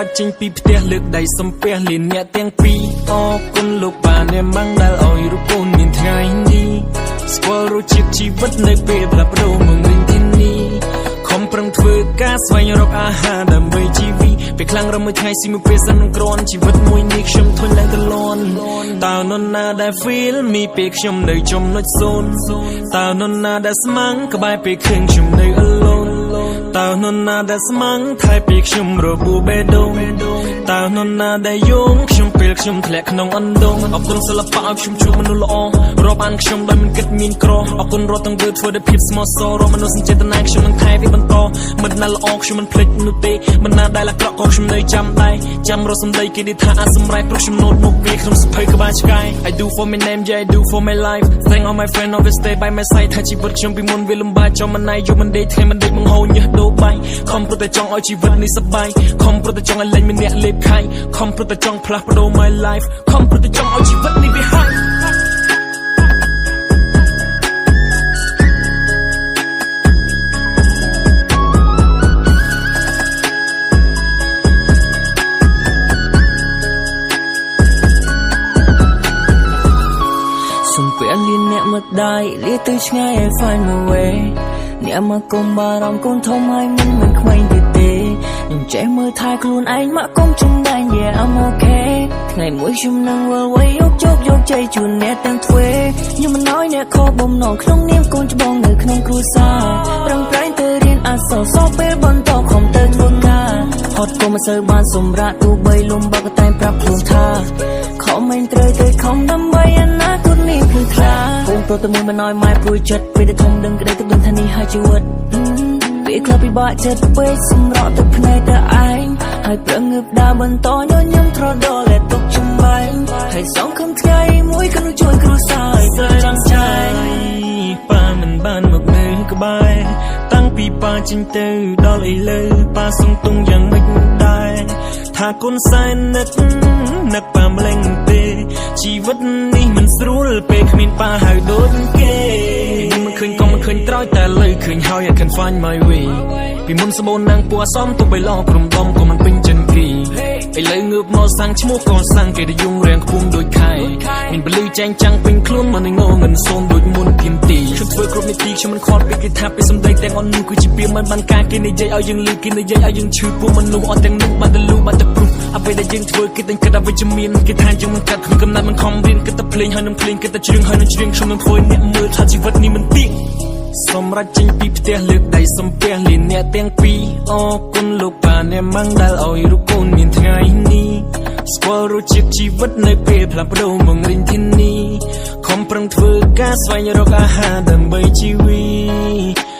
ចចេញពីផ្ទះលើកដៃសំពះលានអ្នកទាំងពីរអរគុណលោកប៉ាអ្នកម៉ាំងដែលឲ្យរូបកូនមានថ្ងៃនេះស្គាល់រសជាតិជីវិតនៅពេលផ្លាស់ប្ដូរមកវិញទីនេះខំប្រឹងធ្វើការស្វែងរកអាហារដើម្បីជីវិតពេលខ្លាំងរំមួយថ្ងៃស៊ីមួយពេលសិននឹងក្រនជីវិតមួយនេះខ្ញុំធន់ឡើងទៅលន់តើនរណាដែល feel me ពេលខ្ញុំនៅចំណុច0តើនរណាដែលស្មាំងក្បែរពេលឃើញខ្ញុំនៅ alone តើនរណាដែលស្មាំងថែពេលខ្ញុំរបួសបេះដូងតើនរណាដែលយងខ្ញុំពេលខ្ញុំធ្លាក់ក្នុងអណ្ដូងអរគុណសិល្បៈឲ្យខ្ញុំជួបមនុស្សល្អរាប់អានខ្ញុំដោយមិនគិតមានក្រអរគុណរត់ទាំងធ្វើដោយភាពស្មោះសររកមនុស្សចេតនាខ្ញុំនឹងថែវាបន្តមិនណាល្អខ្ញុំមិនភ្លេចនោះទេមិនណាដែលអាក្រក់ក៏ខ្ញុំនៅចាំដែរចាំរកសម្ដីគេនិយាយថាអាចសម្រេចព្រោះខ្ញុំណូតមុខវាក្នុងសភៅក្បាលឆ្កែ I do for my name yeah I do for my life thank all my friend always stay by my side ថាជីវិតខ្ញុំពីមុនវាលំបាកចំមិនណាយយប់មិនដេកថ្ងៃមិនដេកបង្ហូរញើសដូរបាយខំប្រតែចង់ឲ្យជីវិតនេះសប្បាយខំប្រតែចង់ឲ្យលែងមានអ្នកលេបខៃខំប្រតែចង់ផ្លាស់ប្ដូរ my life ខំប្រតែចង់ឲ្យជីវិតនេះវាហាយសំពះលានអ្នកមកដៃលាទៅឆ្ងាយ I find my way អ្នកមកកុំបារម្ភកូនធំហើយមិនក្មេងទៀតទេអញ្ចេះមើលថែខ្លួនឯងមកកុំចំណាយ Yeah I'm okay ថ្ងៃមួយខ្ញុំនឹងវិលវ័យយកជោគយកជ័យជូនអ្នកទាំងទ្វេខ្ញុំមិនឲ្យអ្នកខកបំណងក្នុងនាមកូនច្បងនៅក្នុងគ្រួសារប្រឹងប្រែងទៅរៀនអក្សរសពេលបន្តខំទៅធ្វើការហត់ក៏មិនសូវបានសម្រាប់ទោះបីលំបាកក៏តែប្រាប់ខ្លួនថាខំមិនត្រូវទៅខំដើម្បីអនាគតនេះភ្លឺថ្លាកូនប្រតមួយមិនឲ្យម៉ែព្រួយចិត្តពេលដែលធំដឹងក្តីទៅដឹងថានេះហើយជីវិតពេលខ្លះពិបាកចិត្តពេកសម្រក់ទឹកភ្នែកទៅឯងហើយប្រឹងងើបដើរបន្តញញឹមត្រដរលែទុកចំបែងហើយសងខំថ្ងៃមួយក៏នឹងជួយគ្រួសារឲ្យស្រឡាញ់ใจប៉ាមិនបានមកនៅក្បែរតាំងពីប៉ាចេញទៅដល់ឥឡូវប៉ាសង្ទុងយ៉ាងម៉េចដែរថាគុណសែននឹកប៉ាម្លេងទេជីវិតនេះមិនស្រួលពេលគ្មានប៉ាហើយដូចគេមិនឃើញក៏មិនឃើញត្រោយតែលើឃើញហើយ I can find my way ពីមុនសម្បូរណាំងពួរសំទុំបីឡោក្រុមដំក៏មិនពេញចិនគីឥឡូវងើបមកសាំងឈ្មោះក៏សាំងគេទៅយងរៀងខ្ពស់ដូចខែមានពលឺចែងចាំងពេញខ្លួនមកនឹងងងមិនសូមដូចមុនភៀមទីខ្ញុំធ្វើគ្រប់នីតិខ្ញុំមិនខ្វល់ពីគេថាពេលសំដីទាំងអស់នោះគឺជាពាក្យមិនបានការគេនិយាយឲ្យយើងលឺគេនិយាយឲ្យយើងឈឺពួកមនុស្សអត់ទាំងនោះបានទៅលូបានទៅព្រុសអ្វីដែលយើងធ្វើគេតែគិតឲ្យវិជ្ជមានគេថាយើងមិនកាត់ក្នុងកំណត់មិនខំរៀនគិតតែភ្លេងហើយនឹងភ្លេងគិតតែច្រៀងហើយនឹងច្រៀងខ្ញុំនឹងធ្វើអ្នកមើលថាជីវិតនេះមិនទៀងសម្រាប់ចេញពីផ្ទះលើកដៃសំពះលានអ្នកទាំងពីរអរគុណលោកប៉ាអ្នកម៉ាំងដែលឲ្យរូបកូនមានថ្ងៃនេះស្គាល់រសជាតិជីវិតនៅពេលផ្លាស់ប្ដូរមកវិញទីនេះខំប្រឹងធ្វើការស្វែងរកអាហារដើម្បីជីវិត